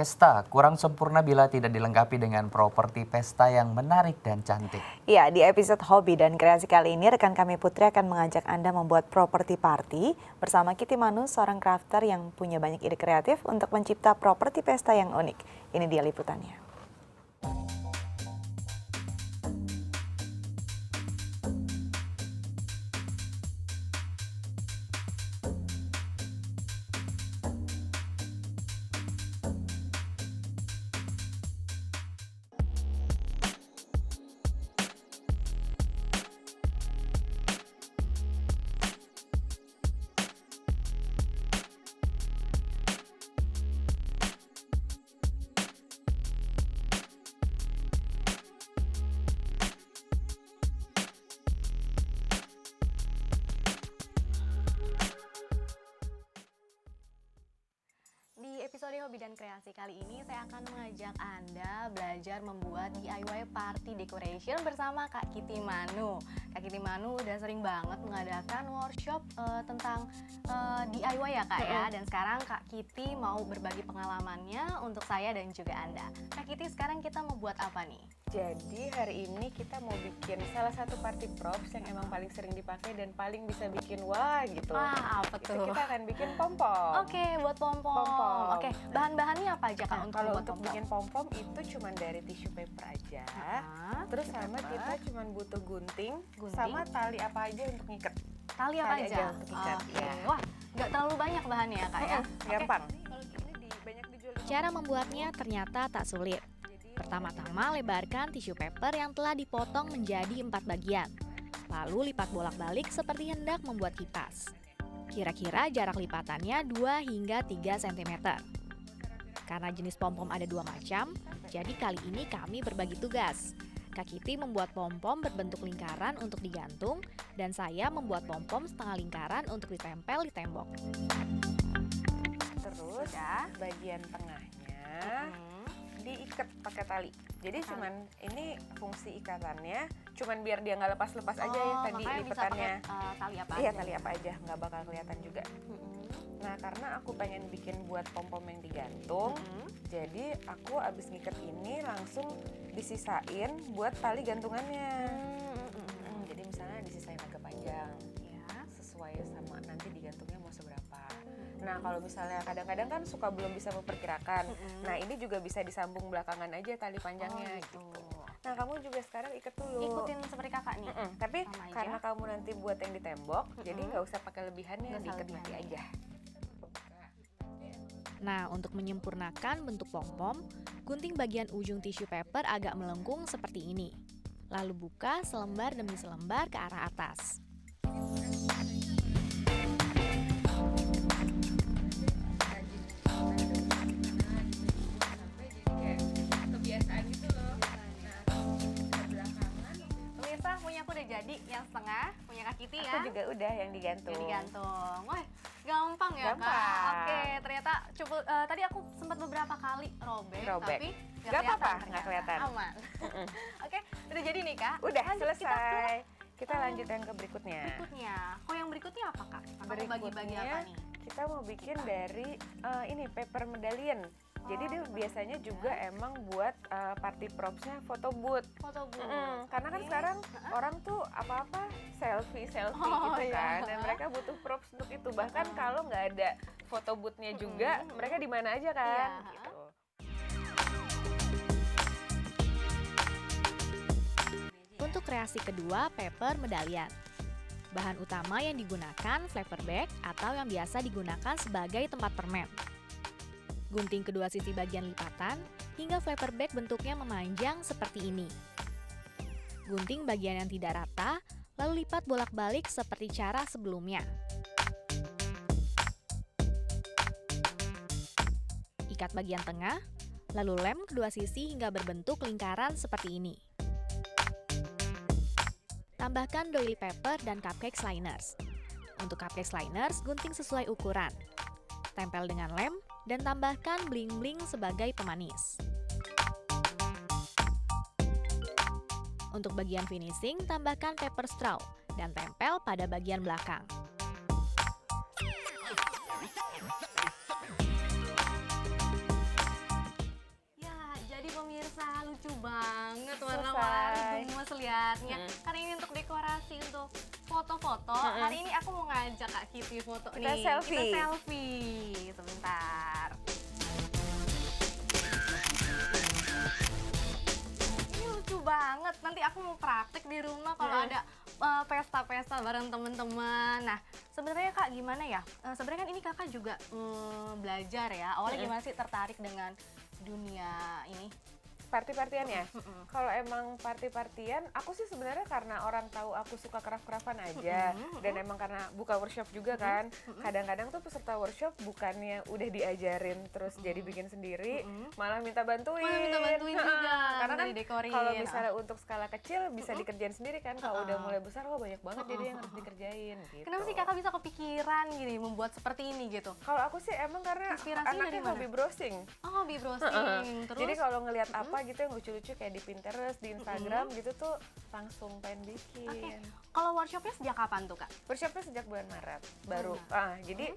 Pesta kurang sempurna bila tidak dilengkapi dengan properti pesta yang menarik dan cantik. Ya, di episode Hobi dan Kreasi kali ini rekan kami Putri akan mengajak Anda membuat properti party bersama Kitty Manu, seorang crafter yang punya banyak ide kreatif untuk mencipta properti pesta yang unik. Ini dia liputannya. Di episode Hobi dan Kreasi kali ini saya akan mengajak Anda belajar membuat DIY party decoration bersama Kak Kitty Manu. Kak Kitty Manu udah sering banget mengadakan workshop tentang DIY ya Kak ya. Dan sekarang Kak Kitty mau berbagi pengalamannya untuk saya dan juga Anda. Kak Kitty, sekarang kita mau buat apa nih? Jadi hari ini kita mau bikin salah satu party props yang emang paling sering dipakai dan paling bisa bikin wah gitu. Wah, apa Itu tuh? kita akan bikin pom-pom. Oke, buat pom-pom. Pom-pom. Oke, bahan-bahannya apa aja Kak Nah, untuk kalau membuat untuk pom-pom? bikin pom-pom itu cuma dari tisu paper aja. Terus sama kita cuma butuh gunting, sama tali apa aja untuk ngiket. Tali apa Tali aja? aja untuk ikat, Oke. ya. Wah, nggak terlalu banyak bahannya ya Kak ya? Gampang. Kalau ini banyak dijual di Cara membuatnya ternyata tak sulit. Pertama-tama lebarkan tisu paper yang telah dipotong menjadi 4 bagian. Lalu lipat bolak-balik seperti hendak membuat kipas. Kira-kira jarak lipatannya 2 hingga 3 cm. Karena jenis pom-pom ada 2 macam, jadi kali ini kami berbagi tugas. Kak Kitty membuat pom-pom berbentuk lingkaran untuk digantung, dan saya membuat pom-pom setengah lingkaran untuk ditempel di tembok. Terus bagian tengahnya diikat pakai tali. Jadi cuman ini fungsi ikatannya cuman biar dia nggak lepas-lepas aja ya tadi makanya lipatannya. bisa pakai, tali apa Iya, aja? tali apa aja, nggak bakal kelihatan juga. Nah, karena aku pengen bikin buat pom-pom yang digantung, jadi aku abis ngikat ini langsung disisain buat tali gantungannya. Jadi misalnya disisain agak panjang, Ya. sesuai sama nanti digantungnya mau seberapa. Nah, kalau misalnya kadang-kadang kan suka belum bisa memperkirakan. Nah, ini juga bisa disambung belakangan aja tali panjangnya gitu. Nah, kamu juga sekarang ikat dulu. Ikutin seperti kakak nih. Tapi Sama aja. karena kamu nanti buat yang di tembok, jadi nggak usah pakai lebihannya, Nggak usah diikat nanti lebihannya. aja. Nah, untuk menyempurnakan bentuk pom-pom, gunting bagian ujung tisu paper agak melengkung seperti ini. Lalu buka selembar demi selembar ke arah atas. Pemirsa, punya aku udah jadi yang setengah, punya Kak Kitty ya. Aku juga udah yang digantung. Yang digantung. Wah, gampang ya Gampang. Kak. Oke, ternyata tadi aku sempat beberapa kali robek. Robek. Tapi Nggak apa-apa, kelihatan nggak ternyata. kelihatan. Aman. Oke, udah jadi nih Kak. Udah Lanjut, selesai. Kita lanjutin ke berikutnya. Berikutnya, yang berikutnya apa Kak? Kakak mau bagi-bagi Berikutnya, apa nih? kita mau bikin dari ini paper medallion. Jadi dia biasanya juga emang buat party propsnya photo booth. Foto booth. Karena kan Oke. sekarang orang tuh apa-apa selfie Oh, gitu iya. kan, dan mereka butuh props untuk itu. Bahkan kalau nggak ada photo boothnya juga, mereka di mana aja kan? Iya. Gitu. Untuk kreasi kedua, paper medallion. Bahan utama yang digunakan flapper bag atau yang biasa digunakan sebagai tempat permen. Gunting kedua sisi bagian lipatan hingga flapper bag bentuknya memanjang seperti ini. Gunting bagian yang tidak rata, lalu lipat bolak-balik seperti cara sebelumnya. Ikat bagian tengah, lalu lem kedua sisi hingga berbentuk lingkaran seperti ini. Tambahkan doily paper dan cupcake liners. Untuk cupcake liners, gunting sesuai ukuran. Tempel dengan lem dan tambahkan bling-bling sebagai pemanis. Untuk bagian finishing, tambahkan paper straw dan tempel pada bagian belakang. Kitty foto Kita nih. selfie. Kita selfie. Sebentar. Ini lucu banget. Nanti aku mau praktek di rumah kalau ada pesta-pesta bareng teman-teman. Nah, sebenarnya Kak gimana ya? Sebenarnya kan ini Kakak juga belajar ya. Awalnya gimana sih tertarik dengan dunia ini? Party-partian ya? Kalau emang party-partian, aku sih sebenarnya karena orang tahu aku suka craft-craftan aja. Dan emang karena buka workshop juga kan. Kadang-kadang tuh peserta workshop bukannya udah diajarin terus jadi bikin sendiri, malah minta bantuin. Malah minta bantuin juga, Karena kan minta didekorin. kalau misalnya untuk skala kecil bisa dikerjain sendiri kan. Kalau udah mulai besar, wah banyak banget jadi yang harus dikerjain gitu. Kenapa sih Kakak bisa kepikiran gini membuat seperti ini gitu? Kalau aku sih emang karena Inspirasinya dari anaknya mana? hobi browsing. Oh, hobi browsing. Terus Jadi kalau ngelihat apa gitu yang lucu-lucu kayak di Pinterest, di Instagram gitu tuh langsung pengen bikin. kalau workshopnya sejak kapan tuh Kak? Workshopnya sejak bulan Maret baru. Jadi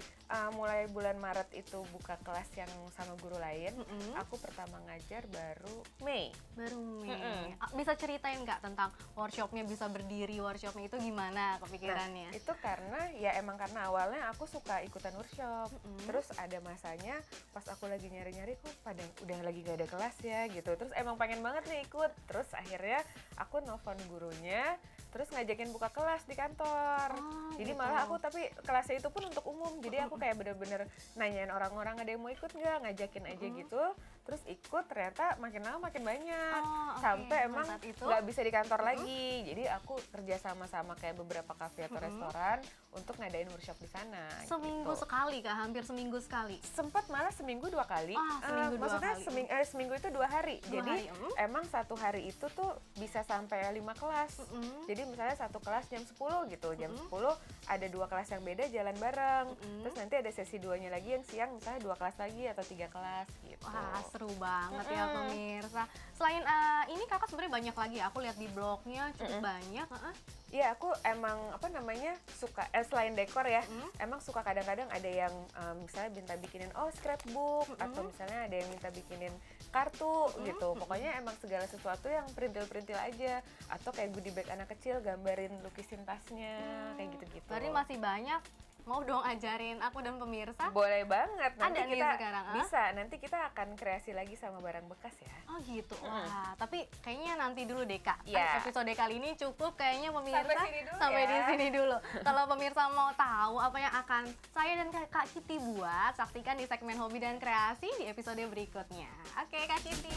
mulai bulan Maret itu buka kelas yang sama guru lain. Aku pertama ngajar baru Mei. Baru Mei. Bisa ceritain nggak tentang workshopnya bisa berdiri, workshopnya itu gimana kepikirannya? Nah, itu karena ya emang karena awalnya aku suka ikutan workshop. Terus ada masanya pas aku lagi nyari-nyari kok pada udah lagi gak ada kelas ya gitu. Terus emang pengen banget nih ikut. Terus akhirnya aku nelfon gurunya, terus ngajakin buka kelas di kantor. Jadi gitu. malah aku tapi kelasnya itu pun untuk umum. Jadi aku kayak bener-bener nanyain orang-orang ada yang mau ikut nggak, ngajakin aja gitu. Terus ikut ternyata makin lama makin banyak. Oh, oke. Sampai emang Saat itu? nggak bisa di kantor lagi. Jadi aku kerja sama-sama kayak beberapa kafe atau restoran untuk ngadain workshop di sana. Seminggu gitu. sekali Kak, hampir seminggu sekali. Sempat malah seminggu 2 kali. Seminggu 2 maksudnya kali. seminggu itu 2 hari. Dua Jadi hari, emang satu hari itu tuh bisa sampai 5 kelas. Jadi misalnya satu kelas jam 10 gitu. Jam 10 ada 2 kelas yang beda jalan bareng. Terus nanti ada sesi 2-nya lagi yang siang misalnya 2 kelas lagi atau 3 kelas gitu. Wah, seru banget ya pemirsa. Selain ini Kakak sebenarnya banyak lagi. Aku lihat di blognya cukup banyak. Iya, aku emang apa namanya suka selain dekor ya, emang suka kadang-kadang ada yang misalnya minta bikinin scrapbook atau misalnya ada yang minta bikinin kartu gitu. Pokoknya emang segala sesuatu yang perintil-perintil aja atau kayak goodie bag anak kecil gambarin lukisin tasnya kayak gitu-gitu. Berarti masih banyak. Mau dong ajarin aku dan pemirsa? Boleh banget. Nanti Ada nih kita sekarang, bisa. Nanti kita akan kreasi lagi sama barang bekas ya. Oh gitu, wah. Tapi kayaknya nanti dulu deh Kak. Iya. Episode kali ini cukup kayaknya pemirsa. Sampai sini dulu Sampai ya. di sini dulu. Kalau pemirsa mau tahu apa yang akan saya dan Kak Kitty buat, saksikan di segmen Hobi dan Kreasi di episode berikutnya. Oke Kak Kitty.